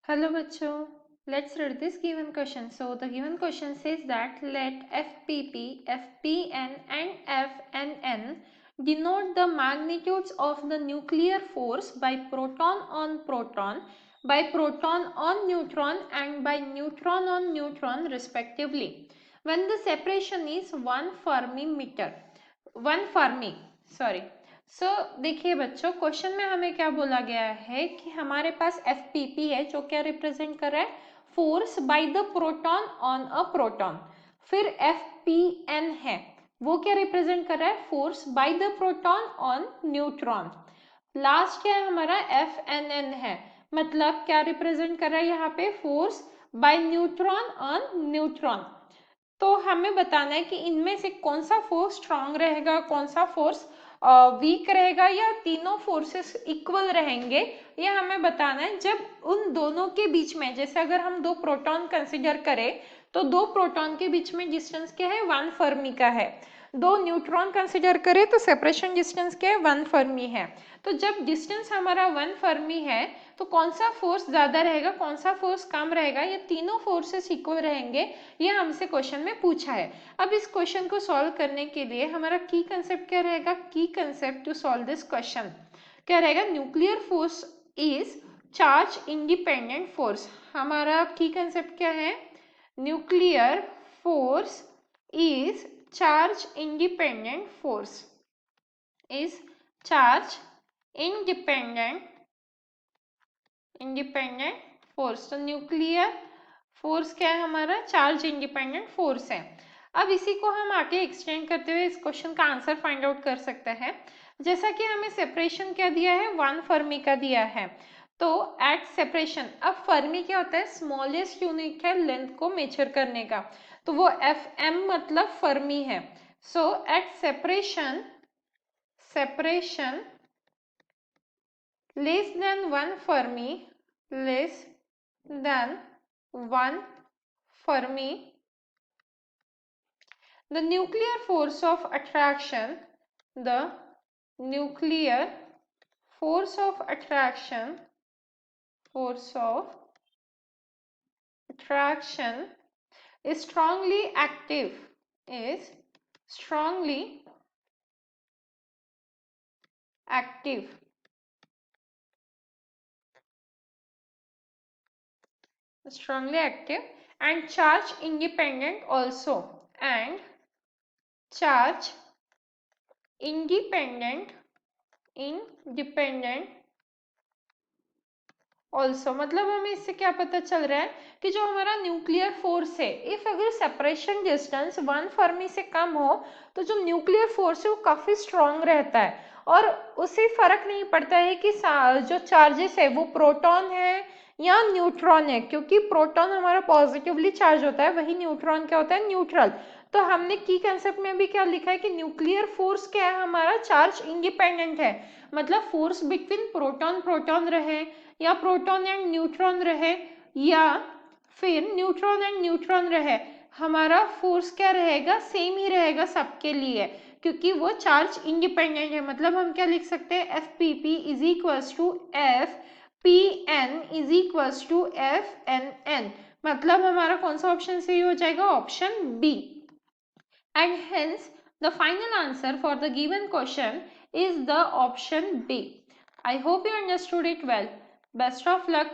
Hello bachcho, let's read this given question. So the given question says that let FPP, FPN and FNN denote the magnitudes of the nuclear force by proton on proton, by proton on neutron and by neutron on neutron respectively when the separation is 1 Fermi meter, 1 Fermi, sorry. देखिए बच्चों, question में हमें क्या बोला गया है कि हमारे पास FPP है जो क्या रिप्रेजेंट कर रहा है, force by the proton on a proton. फिर FPN है, वो क्या रिप्रेजेंट कर रहा है, force by the proton on neutron. Last क्या है हमारा, FNN है, मतलब क्या रिप्रेजेंट कर रहा है यहाँ पे, force by neutron on neutron. तो हमें बताना है कि इनमें से कौन सा फोर्स स्ट्रांग रहेगा, कौन सा फोर्स वीक रहेगा, या तीनों फोर्सेस इक्वल रहेंगे, ये हमें बताना है। जब उन दोनों के बीच में, जैसे अगर हम दो प्रोटॉन कंसीडर करें तो दो प्रोटॉन के बीच में डिस्टेंस क्या है, 1 फर्मी का है। दो न्यूट्रॉन कंसीडर करें तो सेपरेशन डिस्टेंस क्या है, 1 फर्मी है। तो जब डिस्टेंस हमारा 1 फर्मी है तो कौन सा फोर्स ज्यादा रहेगा, कौन सा फोर्स कम रहेगा, ये तीनों फोर्सेस इक्वल रहेंगे, ये हमसे क्वेश्चन में पूछा है। अब इस क्वेश्चन को सॉल्व करने के लिए हमारा की कंसेप्ट क्या रहेगा, key concept to solve this question क्या रहेगा, nuclear force is charge independent force. हमारा की कंसेप्ट क्या है, nuclear force is charge independent force, is charge independent force. तो न्यूक्लियर फोर्स क्या है हमारा, चार्ज इंडिपेंडेंट फोर्स है। अब इसी को हम आगे एक्सटेंड करते हुए इस क्वेश्चन का आंसर फाइंड आउट कर सकते हैं। जैसा कि हमें सेपरेशन क्या दिया है, 1 फर्मी का दिया है। तो एट सेपरेशन, अब फर्मी क्या होता है, स्मॉलेस्ट यूनिट है लेंथ को मेजर करने का, तो वो FM मतलब फर्मी है। So at separation less than 1 fermi, less than 1 fermi, the nuclear force of attraction, the nuclear force of attraction is strongly active, is strongly active, strongly active and charge independent also, and charge independent also. मतलब हमें इससे क्या पता चल रहा है कि जो हमारा न्यूक्लियर फोर्स है, इफ अगर सेपरेशन डिस्टेंस 1 फर्मी से कम हो तो जो न्यूक्लियर फोर्स है वो काफी स्ट्रांग रहता है, और उससे फर्क नहीं पड़ता है कि जो चार्जेस है वो प्रोटॉन है या न्यूट्रॉन है, क्योंकि प्रोटॉन हमारा पॉजिटिवली चार्ज होता है, वही न्यूट्रॉन क्या होता है, न्यूट्रल। तो हमने की कंसेप्ट में भी क्या लिखा है कि न्यूक्लियर फोर्स क्या है हमारा, चार्ज इंडिपेंडेंट है, मतलब फोर्स बिटवीन प्रोटॉन प्रोटॉन रहे या प्रोटॉन एंड न्यूट्रॉन रहे या फिर न्यूट्रॉन एंड न्यूट्रॉन रहे, हमारा फोर्स क्या रहेगा, सेम ही रहेगा सबके लिए, क्योंकि वो चार्ज इंडिपेंडेंट है। मतलब हम क्या लिख सकते हैं, FPP is equals to FPN is equals to FNN। मतलब हमारा कौन सा ऑप्शन सही हो जाएगा, option B. And hence the final answer for the given question is the option B. I hope you understood it well. Best of luck.